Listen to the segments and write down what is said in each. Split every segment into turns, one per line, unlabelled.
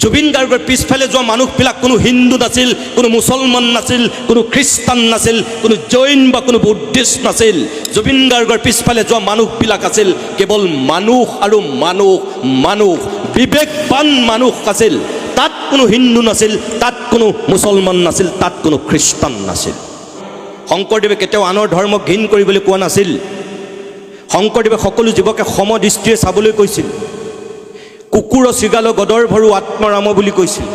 জুবিন গাৰ্গৰ পিছফালে যোৱা মানুহবিলাক কোনো হিন্দু নাছিল, কোনো মুছলমান নাছিল, কোনো খ্ৰীষ্টান নাছিল, কোনো জৈন বা কোনো বুদ্ধিষ্ট নাছিল। জুবিন গাৰ্গৰ পিছফালে যোৱা মানুহবিলাক আছিল কেৱল মানুহ আৰু মানুহ, মানুহ বিবেকবান মানুহ আছিল। তাত কোনো হিন্দু নাছিল, তাত কোনো মুছলমান নাছিল, তাত কোনো খ্ৰীষ্টান নাছিল। শংকৰদেৱে কেতিয়াও আনৰ ধৰ্মক ঘীন কৰিবলৈ কোৱা নাছিল। শংকৰদেৱে সকলো জীৱকে সমদৃষ্টিৰে চাবলৈ কৈছিল। কুকুৰ চিগাল গদৰ ভৰু আত্মৰাম বুলি কৈছিল।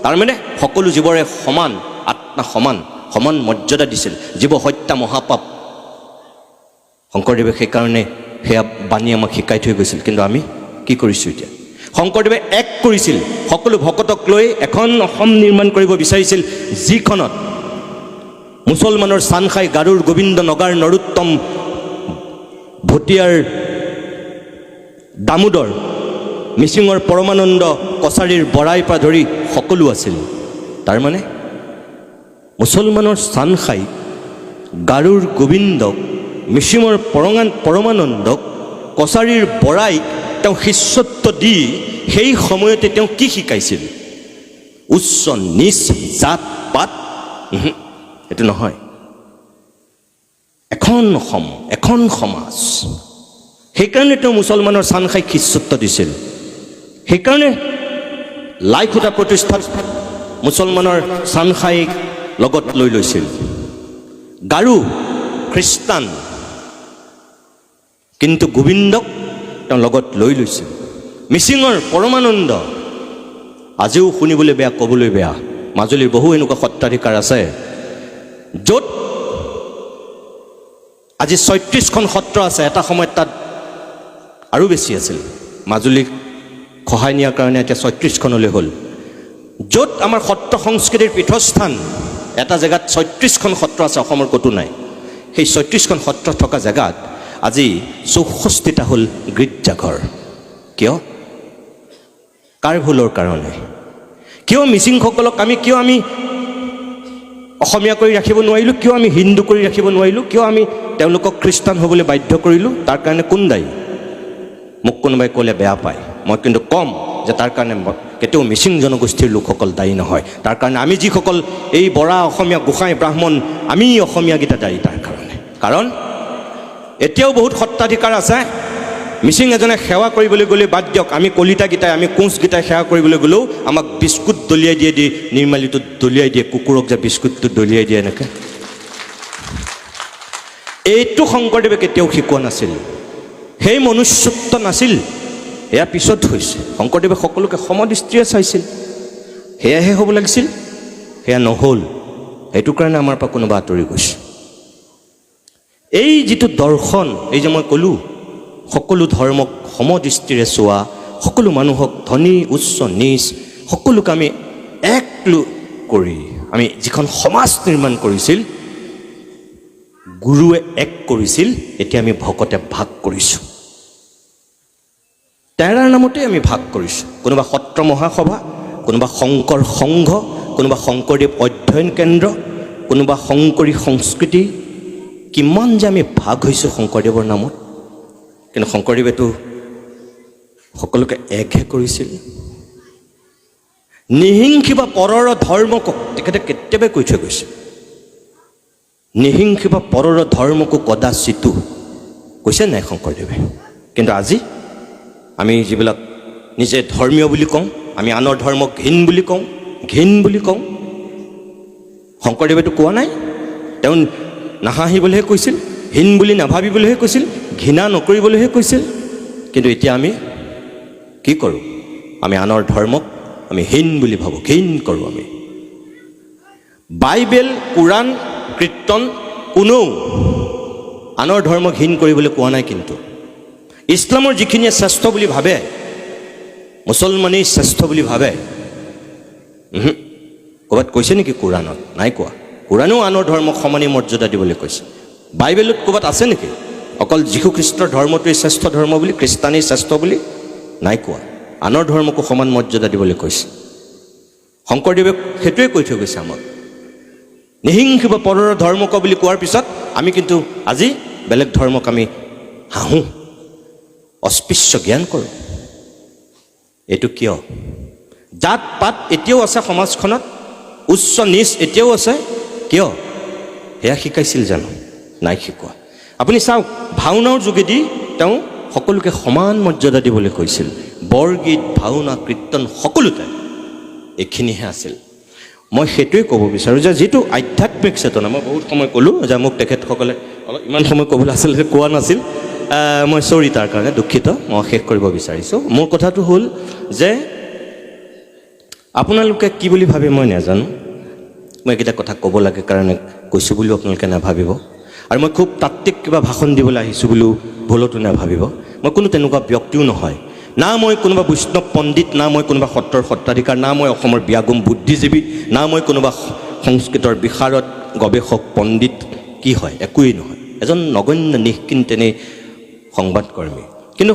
তাৰমানে সকলো জীৱৰে সমান আত্মা, সমান সমান মৰ্যাদা দিছিল। জীৱ হত্যা মহাপাপ। শংকৰদেৱে সেইকাৰণে সেয়া বাণী আমাক শিকাই থৈ গৈছিল। কিন্তু আমি কি কৰিছোঁ এতিয়া? শংকৰদেৱে এক কৰিছিল, সকলো ভকতক লৈ এখন অসম নিৰ্মাণ কৰিব বিচাৰিছিল, যিখনত মুছলমানৰ চানখাই, গাৰুৰ গোবিন্দ, নগাৰ নৰোত্তম, ভটিয়াৰ দামোদৰ, মিচিঙৰ পৰমানন্দ, কছাৰীৰ বৰাই পৰা ধৰি সকলো আছিল। তাৰমানে মুছলমানৰ চানখাই, গাৰুৰ গোবিন্দক, মিচিঙৰ পৰমানন্দক, কছাৰীৰ বৰাইক তেওঁ শিষ্যত্ব দি সেই সময়তে তেওঁ কি শিকাইছিল? উচ্চ নিচ জাত পাত, এইটো নহয়। এখন অসম, এখন সমাজ। সেইকাৰণে তেওঁ মুছলমানৰ চানখাইক শিষ্যত্ব দিছিল। সেইকাৰণে লাই খুঁটা প্ৰতিষ্ঠাত মুছলমানৰ চানখাইক লগত লৈ লৈছিল। গাৰু খ্ৰীষ্টান, কিন্তু গোবিন্দক তেওঁ লগত লৈ লৈছিল। মিচিঙৰ পৰমানন্দ, আজিও শুনিবলৈ বেয়া, ক'বলৈ বেয়া। মাজুলীৰ বহু এনেকুৱা সত্ৰাধিকাৰ আছে য'ত আজি ৩৬খন সত্ৰ আছে। এটা সময়ত তাত আৰু বেছি আছিল। মাজুলীক সহায় নিয়াৰ কাৰণে এতিয়া ৩৬খনলৈ হ'ল। য'ত আমাৰ সত্ৰ সংস্কৃতিৰ পীঠস্থান, এটা জেগাত ৩৬খন সত্ৰ আছে, অসমৰ ক'তো নাই। সেই ৩৬খন সত্ৰ থকা জেগাত আজি ৬৪টা হ'ল গীৰ্জাঘৰ। কিয়? কাৰ ভুলৰ কাৰণে? কিয় মিচিংসকলক কিয় আমি অসমীয়া কৰি ৰাখিব নোৱাৰিলোঁ? কিয় আমি হিন্দু কৰি ৰাখিব নোৱাৰিলোঁ? কিয় আমি তেওঁলোকক খ্ৰীষ্টান হ'বলৈ বাধ্য কৰিলোঁ? তাৰ কাৰণে কোন দায়ী? মোক কোনোবাই ক'লে বেয়া পায়, মই কিন্তু ক'ম যে তাৰ কাৰণে কেতিয়াও মিচিং জনগোষ্ঠীৰ লোকসকল দায়ী নহয়। তাৰ কাৰণে আমি যিসকল এই বৰা, অসমীয়া, গোসাঁই, ব্ৰাহ্মণ, আমি অসমীয়াকেইটা দায়ী তাৰ কাৰণে। কাৰণ এতিয়াও বহুত সত্ৰাধিকাৰ আছে। মিচিং এজনে সেৱা কৰিবলৈ গ'লে বাদ দিয়ক, আমি কলিতাকেইটাই, আমি কোঁচকেইটাই সেৱা কৰিবলৈ গ'লেও আমাক বিস্কুট দলিয়াই দিয়ে, নিৰ্মালিটো দলিয়াই দিয়ে, কুকুৰক যে বিস্কুটটো দলিয়াই দিয়ে এনেকৈ। এইটো শংকৰদেৱে কেতিয়াও শিকোৱা নাছিল। সেই মনুষ্যত্ব নাছিল। এয়া পিছত হৈছে। শংকৰদেৱে সকলোকে সমদৃষ্টিৰে চাইছিল। সেয়াহে হ'ব লাগিছিল, সেয়া নহ'ল। সেইটো কাৰণে আমাৰ পৰা কোনোবা আঁতৰি গৈছে। এই যিটো দৰ্শন, এই যে মই ক'লোঁ সকলো ধৰ্মক সমদৃষ্টিৰে চোৱা, সকলো মানুহক ধনী উচ্চ নিচ সকলোকে আমি এক কৰি আমি যিখন সমাজ নিৰ্মাণ কৰিছিল, গুৰুৱে এক কৰিছিল, এতিয়া আমি ভকতে ভাগ কৰিছোঁ। তেৰাৰ নামতে আমি ভাগ কৰিছোঁ। কোনোবা সত্ৰ মহাসভা, কোনোবা শংকৰ সংঘ, কোনোবা শংকৰদেৱ অধ্যয়ন কেন্দ্ৰ, কোনোবা শংকৰী সংস্কৃতি। কিমান যে আমি ভাগ হৈছোঁ শংকৰদেৱৰ নামত। কিন্তু শংকৰদেৱেতো সকলোকে একহে কৰিছিল। নিহিংসিবা পৰৰ ধৰ্মক তেখেতে কেতিয়াবাই কৈ থৈ গৈছে। নিহিংসিবা পৰৰ ধৰ্মকো কদাচিতো কৈছে নাই শংকৰদেৱে। কিন্তু আজি আমি যিবিলাক নিজে ধৰ্মীয় বুলি কওঁ, আমি আনৰ ধৰ্মক ঘীন বুলি কওঁ, ঘীন বুলি কওঁ। শংকৰদেৱেতো কোৱা নাই, তেওঁ নাহাঁহিবলৈহে কৈছিল, হীন বুলি নাভাবিবলৈহে কৈছিল, ঘৃণা নকৰিবলৈহে কৈছিল। কিন্তু এতিয়া আমি কি কৰোঁ? আমি আনৰ ধৰ্মক আমি হীন বুলি ভাবোঁ, ঘীন কৰোঁ আমি। বাইবেল, কোৰাণ, কীৰ্তন কোনেও আনৰ ধৰ্মক হীন কৰিবলৈ কোৱা নাই। কিন্তু ইছলামৰ যিখিনিয়ে শ্ৰেষ্ঠ বুলি ভাবে, মুছলমানেই শ্ৰেষ্ঠ বুলি ভাবে, ক'ৰবাত কৈছে নেকি কোৰাণত? নাই কোৱা। কোৰাণেও আনৰ ধৰ্মক সমানেই মৰ্যাদা দিবলৈ কৈছে। বাইবেলত ক'ৰবাত আছে নেকি অকল যীশুখ্ৰীষ্টৰ ধৰ্মটোৱেই শ্ৰেষ্ঠ ধৰ্ম বুলি, খ্ৰীষ্টানেই শ্ৰেষ্ঠ বুলি? নাই কোৱা। আনৰ ধৰ্মকো সমান মৰ্যাদা দিবলৈ কৈছে। শংকৰদেৱে সেইটোৱে কৈ থৈ গৈছে আমাক। নিহিংসিব পৰৰ ধৰ্মক বুলি কোৱাৰ পিছত আমি কিন্তু আজি বেলেগ ধৰ্মক আমি হাঁহোঁ, অস্পৃশ্য জ্ঞান কৰোঁ। এইটো কিয়? জাত পাত এতিয়াও আছে সমাজখনত, উচ্চ নিচ এতিয়াও আছে। কিয়? সেয়া শিকাইছিল জানো? নাই শিকোৱা। আপুনি চাওক, ভাওনাৰ যোগেদি তেওঁ সকলোকে সমান মৰ্যাদা দিবলৈ কৈছিল। বৰগীত, ভাওনা, কীৰ্তন সকলোতে এইখিনিহে আছিল। মই সেইটোৱে ক'ব বিচাৰোঁ যে যিটো আধ্যাত্মিক চেতনা, মই বহুত সময় ক'লোঁ যে মোক তেখেতসকলে অলপ ইমান সময় ক'বলৈ আচলতে কোৱা নাছিল, মই চৰি তাৰ কাৰণে দুখিত। মই শেষ কৰিব বিচাৰিছোঁ। মোৰ কথাটো হ'ল যে আপোনালোকে কি বুলি ভাবে মই নাজানো, মই এইকেইটা কথা ক'ব লাগে কাৰণে কৈছোঁ বুলিও আপোনালোকে নাভাবিব, আৰু মই খুব তাত্ত্বিক কিবা ভাষণ দিবলৈ আহিছোঁ বুলিও ভুলতো নাভাবিব। মই কোনো তেনেকুৱা ব্যক্তিও নহয়, না মই কোনোবা বৈষ্ণৱ পণ্ডিত, না মই কোনোবা সত্ৰৰ সত্ৰাধিকাৰ, না মই অসমৰ ব্যাগম বুদ্ধিজীৱী, না মই কোনোবা সংস্কৃতৰ বিশাৰদ গৱেষক পণ্ডিত। কি হয়? একোৱেই নহয়, এজন নগণ্য নিষ্কিন তেনে সংবাদকৰ্মী। কিন্তু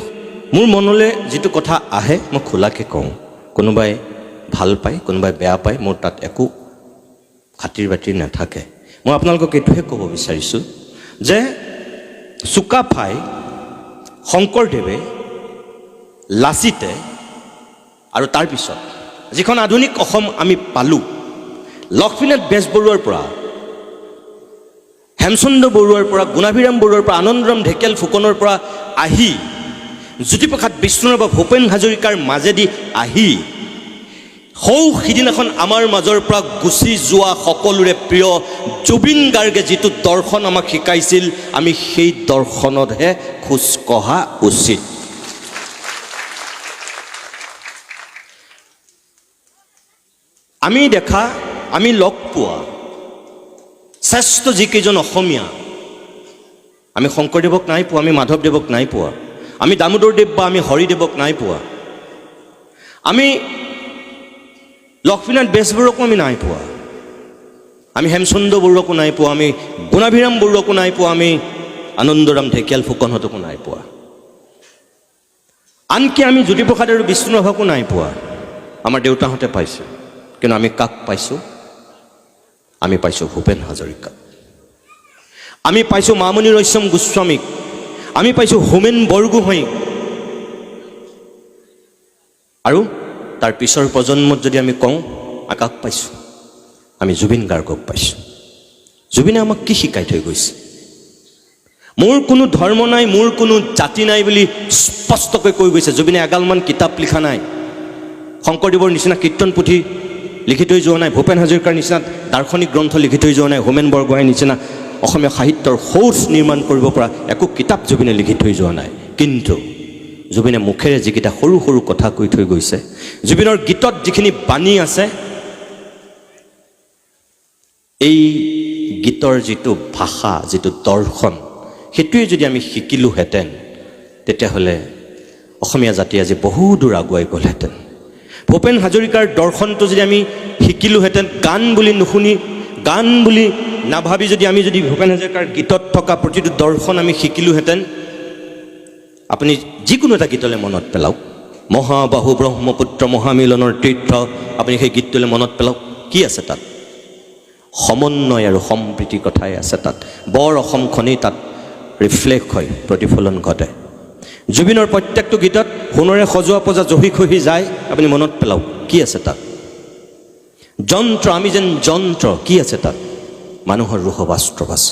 মোৰ মনলৈ যিটো কথা আহে মই খোলাকৈ কওঁ। কোনোবাই ভাল পায়, কোনোবাই বেয়া পায়, মোৰ তাত একো খাতিৰ বাতিৰ নাথাকে। মই আপোনালোকক এইটোহে ক'ব বিচাৰিছোঁ যে চুকাফাই, শংকৰদেৱে, লাচিতে আৰু তাৰপিছত যিখন আধুনিক অসম আমি পালোঁ, লক্ষ্মীনাথ বেজবৰুৱাৰ পৰা, হেমচন্দ্ৰ বৰুৱাৰ পৰা, গুণাভিৰাম বৰুৱাৰ পৰা, আনন্দৰাম ঢেকীয়াল ফুকনৰ পৰা আহি জ্যোতিপ্ৰসাদ বিষ্ণুৰাভ বা ভূপেন হাজৰিকাৰ মাজেদি আহি সিদিনাখন আমাৰ মাজৰ পৰা গুচি যোৱা সকলোৰে প্ৰিয় জুবিন গাৰ্গে যিটো দৰ্শন আমাক শিকাইছিল, আমি সেই দৰ্শনতহে খোজ কঢ়া উচিত। আমি দেখা, আমি লগ পোৱা শ্ৰেষ্ঠ যিকেইজন অসমীয়া, আমি শংকৰদেৱক নাই পোৱা, আমি মাধৱদেৱক নাই পোৱা, আমি দামোদৰদেৱ বা আমি হৰিদেৱক নাই পোৱা, আমি লক্ষ্মীনাথ বেজবৰুৱাকো আমি নাই পোৱা, আমি হেমচন্দ্ৰ বৰুৱাকো নাই পোৱা, আমি গুণাভিৰাম বৰুৱাকো নাই পোৱা, আমি আনন্দৰাম ঢেকীয়াল ফুকনহঁতকো নাই পোৱা, আনকি আমি জ্যোতিপ্ৰসাদ আৰু বিষ্ণুৰাভকো নাই পোৱা। আমাৰ দেউতাহঁতে পাইছে, কিন্তু আমি কাক পাইছোঁ? আমি পাইছোঁ ভূপেন হাজৰিকাক, আমি পাইছোঁ মামণি ৰয়ছম গোস্বামীক, আমি পাইছোঁ হোমেন বৰগোহাঁইক, আৰু তাৰ পিছৰ প্ৰজন্মত যদি আমি কওঁ কাক পাইছোঁ? আমি জুবিন গাৰ্গক পাইছোঁ। জুবিনে আমাক কি শিকাই থৈ গৈছে? মোৰ কোনো ধৰ্ম নাই, মোৰ কোনো জাতি নাই বুলি স্পষ্টকৈ কৈ গৈছে। জুবিনে এগালমান কিতাপ লিখা নাই, শংকৰদেৱৰ নিচিনা কীৰ্তন পুথি লিখি থৈ যোৱা নাই, ভূপেন হাজৰিকাৰ নিচিনা দাৰ্শনিক গ্ৰন্থ লিখি থৈ যোৱা নাই, হোমেন বৰগোহাঁইৰ নিচিনা অসমীয়া সাহিত্যৰ সৌজ নিৰ্মাণ কৰিব পৰা একো কিতাপ জুবিনে লিখি থৈ যোৱা নাই। কিন্তু জুবিনে মুখেৰে যিকেইটা সৰু সৰু কথা কৈ থৈ গৈছে, জুবিনৰ গীতত যিখিনি বাণী আছে, এই গীতৰ যিটো ভাষা, যিটো দৰ্শন, সেইটোৱে যদি আমি শিকিলোহেঁতেন, তেতিয়াহ'লে অসমীয়া জাতি আজি বহু দূৰ আগুৱাই গ'লহেঁতেন। ভূপেন হাজৰিকাৰ দৰ্শনটো যদি আমি শিকিলোহেঁতেন, গান বুলি নুশুনি, গান বুলি নাভাবি যদি আমি ভূপেন হাজৰিকাৰ গীতত থকা প্ৰতিটো দৰ্শন আমি শিকিলোহেঁতেন, আপুনি যিকোনো এটা গীতলৈ মনত পেলাওক, মহাবাহু ব্ৰহ্মপুত্ৰ মহামিলনৰ তীৰ্থ, আপুনি সেই গীতটোলৈ মনত পেলাওক, কি আছে তাত? সমন্বয় আৰু সম্প্ৰীতিৰ কথাই আছে তাত। বৰ অসমখনেই তাত ৰিফ্লেক্ট হয়, প্ৰতিফলন ঘটে। জুবিনৰ প্ৰত্যেকটো গীতত সোণৰে সজোৱা পজা জহি খহি যায়, আপুনি মনত পেলাওক, কি আছে তাত? যন্ত্ৰ, আমি যেন যন্ত্ৰ, কি আছে তাত? মানুহৰ ৰুহ বাস্ত্ৰ আছে।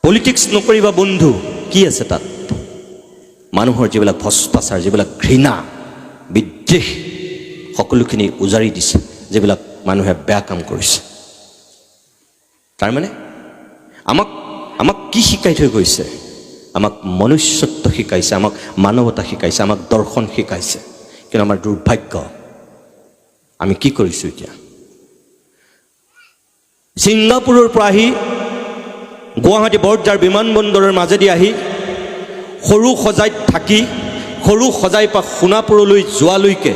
পলিটিক্স নকৰিবা বন্ধু, কি আছে তাত? মানুহৰ যিবিলাক ভ্ৰষ্টাচাৰ, যিবিলাক ঘৃণা, বিদ্বেষ, সকলোখিনি উজাৰি দিছে, যিবিলাক মানুহে বেয়া কাম কৰিছে। তাৰমানে আমাক কি শিকাই থৈ গৈছে? আমাক মনুষ্যত্ব শিকাইছে, আমাক মানৱতা শিকাইছে, আমাক দৰ্শন শিকাইছে। কিন্তু আমাৰ দুৰ্ভাগ্য, আমি কি কৰিছোঁ এতিয়া? ছিংগাপুৰৰ পৰা আহি গুৱাহাটী বৰঝাৰ বিমানবন্দৰৰ মাজেদি আহি সৰু সজাইত থাকি, সৰু সজাই পৰা সোণাপুৰলৈ যোৱালৈকে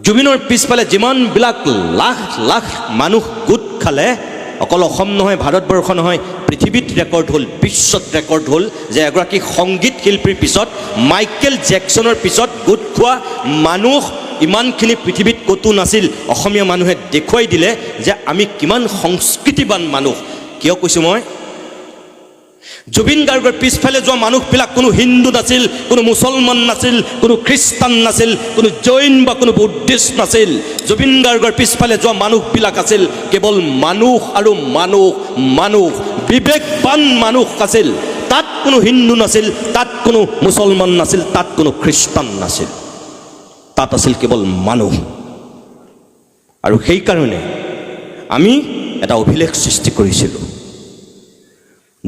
জুবিনৰ পিছফালে যিমানবিলাক লাখ লাখ মানুহ গোট খালে, অকল অসম নহয়, ভাৰতবৰ্ষ নহয়, পৃথিৱীত ৰেকৰ্ড হ'ল, বিশ্বত ৰেকৰ্ড হ'ল যে এগৰাকী সংগীত শিল্পীৰ পিছত, মাইকেল জেকছনৰ পিছত গোট খোৱা মানুহ ইমানখিনি পৃথিৱীত ক'তো নাছিল। অসমীয়া মানুহে দেখুৱাই দিলে যে আমি কিমান সংস্কৃতিবান মানুহ। কিয় কৈছোঁ মই? জুবিন গাৰ্গৰ পিছফালে যোৱা মানুহবিলাক কোনো হিন্দু নাছিল, কোনো মুছলমান নাছিল, কোনো খ্ৰীষ্টান নাছিল, কোনো জৈন বা কোনো বুদ্ধিষ্ট নাছিল। জুবিন গাৰ্গৰ পিছফালে যোৱা মানুহবিলাক আছিল কেৱল মানুহ আৰু মানুহ, বিবেকবান মানুহ আছিল। তাত কোনো হিন্দু নাছিল, তাত কোনো মুছলমান নাছিল, তাত কোনো খ্ৰীষ্টান নাছিল, তাত আছিল কেৱল মানুহ। আৰু সেইকাৰণে আমি এটা অভিলেখ সৃষ্টি কৰিছিলোঁ।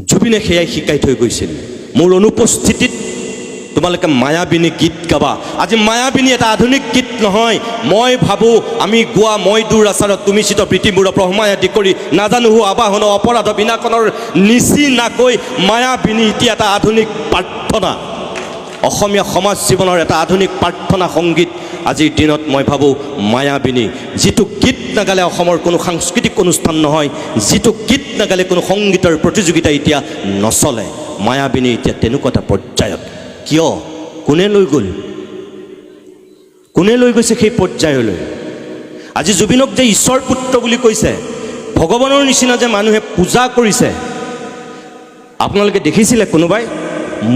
জুবিনে সেয়াই শিকাই থৈ গৈছিল। মোৰ অনুপস্থিতিত তোমালোকে মায়াবিনী গীত গাবা। আজি মায়াবিনী এটা আধুনিক গীত নহয়। মই ভাবোঁ আমি গোৱা মই দূৰ আচাৰত তুমি চিত প্ৰীতিমূৰ প্ৰহমাই আদি কৰি নাজানো আবাহন অপৰাধ বিনাশনৰ নিচিনাকৈ মায়াবিনী এতিয়া এটা আধুনিক প্ৰাৰ্থনা, অসমীয়া সমাজ জীৱনৰ এটা আধুনিক প্ৰাৰ্থনা সংগীত। আজিৰ দিনত মই ভাবোঁ মায়াবিনী, যিটো গীত নাগালে অসমৰ কোনো সাংস্কৃতিক অনুষ্ঠান নহয়, যিটো গীত নাগালে কোনো সংগীতৰ প্ৰতিযোগিতা এতিয়া নচলে, মায়াবিনী এতিয়া তেনেকুৱা এটা পৰ্যায়ত। কিয়? কোনে লৈ গ'ল? কোনে লৈ গৈছে সেই পৰ্যায়লৈ? আজি জুবিনক যে ঈশ্বৰ পুত্ৰ বুলি কৈছে, ভগৱানৰ নিচিনা যে মানুহে পূজা কৰিছে, আপোনালোকে দেখিছিলে কোনোবাই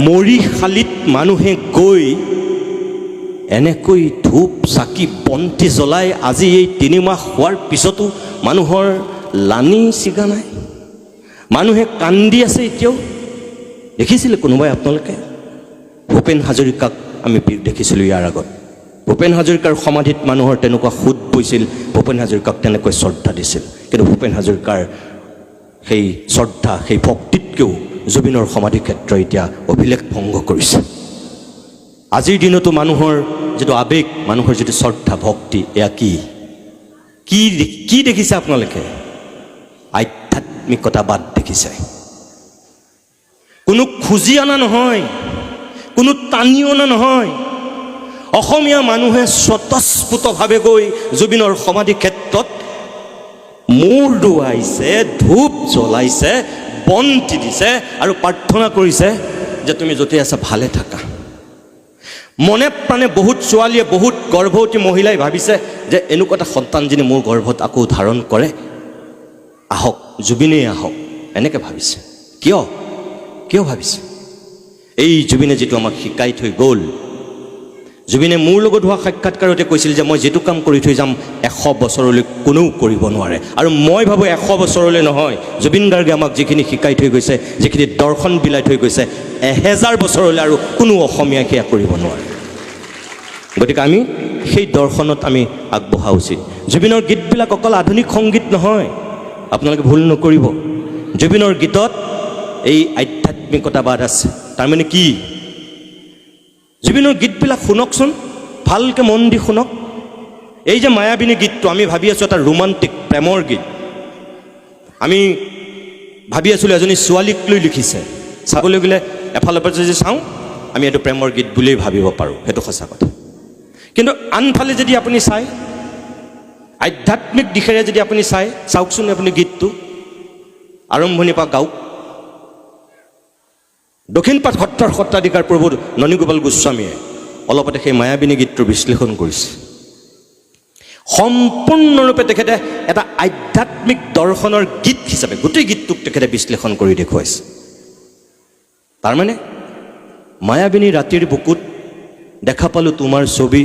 মৰিশালিত মানুহে গৈ এনেকৈ ধূপ চাকি বন্তি জ্বলাই আজি এই 3 মাহ হোৱাৰ পিছতো মানুহৰ লানি চিগা নাই, মানুহে কান্দি আছে এতিয়াও। দেখিছিলে কোনোবাই আপোনালোকে? ভূপেন হাজৰিকাক আমি দেখিছিলোঁ ইয়াৰ আগত। ভূপেন হাজৰিকাৰ সমাধিত মানুহৰ তেনেকুৱা সোঁত বৈছিল, ভূপেন হাজৰিকাক তেনেকৈ শ্ৰদ্ধা দিছিল। কিন্তু ভূপেন হাজৰিকাৰ সেই শ্ৰদ্ধা, সেই ভক্তিতকৈও জুবিনৰ সমাধি ক্ষেত্ৰ এতিয়া অভিলেখ ভংগ কৰিছে। আজিৰ দিনতো মানুহৰ যিটো আৱেগ, মানুহৰ যিটো শ্ৰদ্ধা ভক্তি, এয়া কি দেখিছে আপোনালোকে? আধ্যাত্মিকতাবাদ দেখিছে। কোনো খুজি অনা নহয়, কোনো টানি অনা নহয়। অসমীয়া মানুহে স্বতঃস্ফূৰ্তভাৱে গৈ জুবিনৰ সমাধি ক্ষেত্ৰত মূৰ দোৱাইছে, ধূপ জ্বলাইছে, বন্তি দিছে আৰু প্ৰাৰ্থনা কৰিছে যে তুমি য'তে আছা ভালে থাকা। মনে প্ৰাণে বহুত ছোৱালীয়ে, বহুত গৰ্ভৱতী মহিলাই ভাবিছে যে এনেকুৱা এটা সন্তান যিনি মোৰ গৰ্ভত আকৌ ধাৰণ কৰে, আহক, জুবিনেই আহক, এনেকৈ ভাবিছে। কিয় ভাবিছে? এই জুবিনে যিটো আমাক শিকাই থৈ গ'ল। জুবিনে মোৰ লগত হোৱা সাক্ষাৎকাৰতে কৈছিল যে মই যিটো কাম কৰি থৈ যাম 100 বছৰলৈ কোনেও কৰিব নোৱাৰে। আৰু মই ভাবোঁ 100 বছৰলৈ নহয়, জুবিন গাৰ্গে আমাক যিখিনি শিকাই থৈ গৈছে, যিখিনি দৰ্শন বিলাই থৈ গৈছে, 1000 বছৰলৈ আৰু কোনো অসমীয়াই সেয়া কৰিব নোৱাৰে। গতিকে আমি সেই দৰ্শনত আমি আগবঢ়া উচিত। জুবিনৰ গীতবিলাক অকল আধুনিক সংগীত নহয়, আপোনালোকে ভুল নকৰিব। জুবিনৰ গীতত এই আধ্যাত্মিকতাবাদ আছে। তাৰমানে কি? জুবিনৰ গীতবিলাক শুনকচোন, ভালকৈ মন দি শুনক। এই যে মায়াবিনী গীতটো আমি ভাবি আছোঁ এটা ৰোমান্টিক প্ৰেমৰ গীত। আমি ভাবি আছিলোঁ এজনী ছোৱালীক লৈ লিখিছে। চাবলৈ গ'লে এফালৰ পৰা যদি চাওঁ আমি এইটো প্ৰেমৰ গীত বুলিয়েই ভাবিব পাৰোঁ, সেইটো সঁচা কথা। কিন্তু আনফালে যদি আপুনি চায়, আধ্যাত্মিক দিশেৰে যদি আপুনি চাওকচোন আপুনি গীতটো আৰম্ভণিৰ পৰা গাওক। দক্ষিণপাট সত্ৰৰ সত্ৰাধিকাৰ প্ৰভু ননীগোপাল গোস্বামীয়ে অলপতে সেই মায়াবিনী গীতটোৰ বিশ্লেষণ কৰিছে। সম্পূৰ্ণৰূপে তেখেতে এটা আধ্যাত্মিক দৰ্শনৰ গীত হিচাপে গোটেই গীতটোক তেখেতে বিশ্লেষণ কৰি দেখুৱাইছে। তাৰমানে মায়াবিনী ৰাতিৰ বুকুত দেখা পালোঁ তোমাৰ ছবি,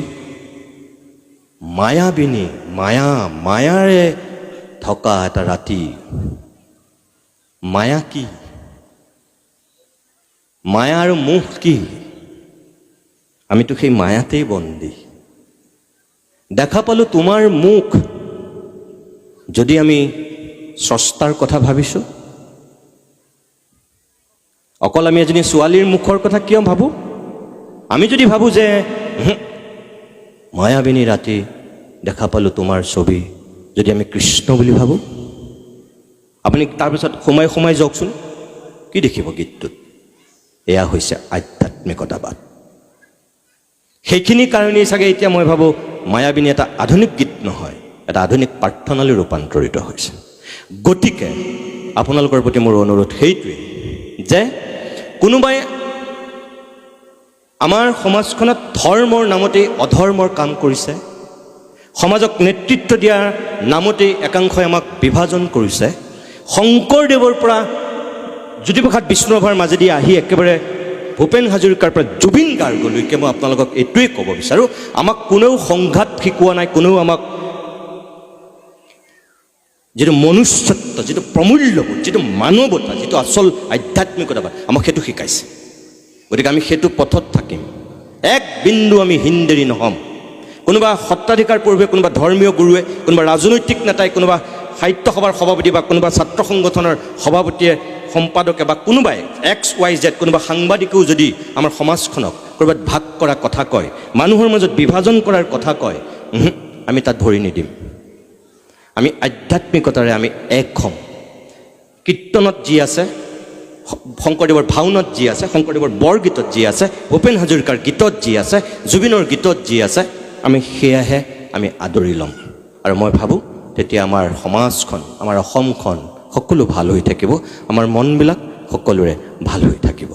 মায়াবিনী, মায়াৰে থকা এটা ৰাতি। মায়া কি? মায়া আৰু মোহ কি? আমিতো সেই মায়াতেই বন্দী। দেখা পালোঁ তোমাৰ মুখ। যদি আমি স্ৰষ্টাৰ কথা ভাবিছোঁ, অকল আমি এজনী ছোৱালীৰ মুখৰ কথা কিয় ভাবোঁ? আমি যদি ভাবোঁ যে মায়াবিনী ৰাতি দেখা পালোঁ তোমাৰ ছবি, যদি আমি কৃষ্ণ বুলি ভাবোঁ, আপুনি তাৰপিছত সোমাই যাওকচোন, কি দেখিব গীতটোত? এয়া হৈছে আধ্যাত্মিকতাবাদ। সেইখিনি কাৰণেই চাগে এতিয়া মই ভাবোঁ মায়াবিনী এটা আধুনিক গীত নহয়, এটা আধুনিক প্ৰাৰ্থনালৈ ৰূপান্তৰিত হৈছে। গতিকে আপোনালোকৰ প্ৰতি মোৰ অনুৰোধ সেইটোৱেই যে কোনোবাই আমাৰ সমাজখনত ধৰ্মৰ নামতেই অধৰ্মৰ কাম কৰিছে, সমাজক নেতৃত্ব দিয়াৰ নামতেই একাংশই আমাক বিভাজন কৰিছে, শংকৰদেৱৰ পৰা জ্যোতিপ্ৰসাদ বিষ্ণুৰাভাৰ মাজেদি আহি একেবাৰে ভূপেন হাজৰিকাৰ পৰা জুবিন গাৰ্গলৈকে মই আপোনালোকক এইটোৱে ক'ব বিচাৰোঁ, আমাক কোনেও সংঘাত শিকোৱা নাই, কোনেও আমাক যিটো মনুষ্যত্ব, যিটো প্ৰমূল্যবোধ, যিটো মানৱতা, যিটো আচল আধ্যাত্মিকতাবাদ, আমাক সেইটো শিকাইছে। গতিকে আমি সেইটো পথত থাকিম, এক বিন্দু আমি হিনদেৰী নহ'ম। কোনোবা সত্ৰাধিকাৰ পূৰ্বে, কোনোবা ধৰ্মীয় গুৰুৱে, কোনোবা ৰাজনৈতিক নেতাই, কোনোবা সাহিত্য সভাৰ সভাপতি বা কোনোবা ছাত্ৰ সংগঠনৰ সভাপতিয়ে, সম্পাদকে বা কোনোবাই XYZ, কোনোবা সাংবাদিকেও যদি আমাৰ সমাজখনক ক'ৰবাত ভাগ কৰা কথা কয়, মানুহৰ মাজত বিভাজন কৰাৰ কথা কয়, আমি তাত ভৰি নিদিম। আমি আধ্যাত্মিকতাৰে আমি এক হ'ম। কীৰ্তনত যি আছে, শংকৰদেৱৰ ভাওনাত যি আছে, শংকৰদেৱৰ বৰগীতত যি আছে, ভূপেন হাজৰিকাৰ গীতত যি আছে, জুবিনৰ গীতত যি আছে, আমি সেয়াহে আমি আদৰি ল'ম। আৰু মই ভাবোঁ তেতিয়া আমাৰ সমাজখন, আমাৰ অসমখন সকলো ভাল হৈ থাকিব, আমাৰ মনবিলাক সকলোৰে ভাল হৈ থাকিব।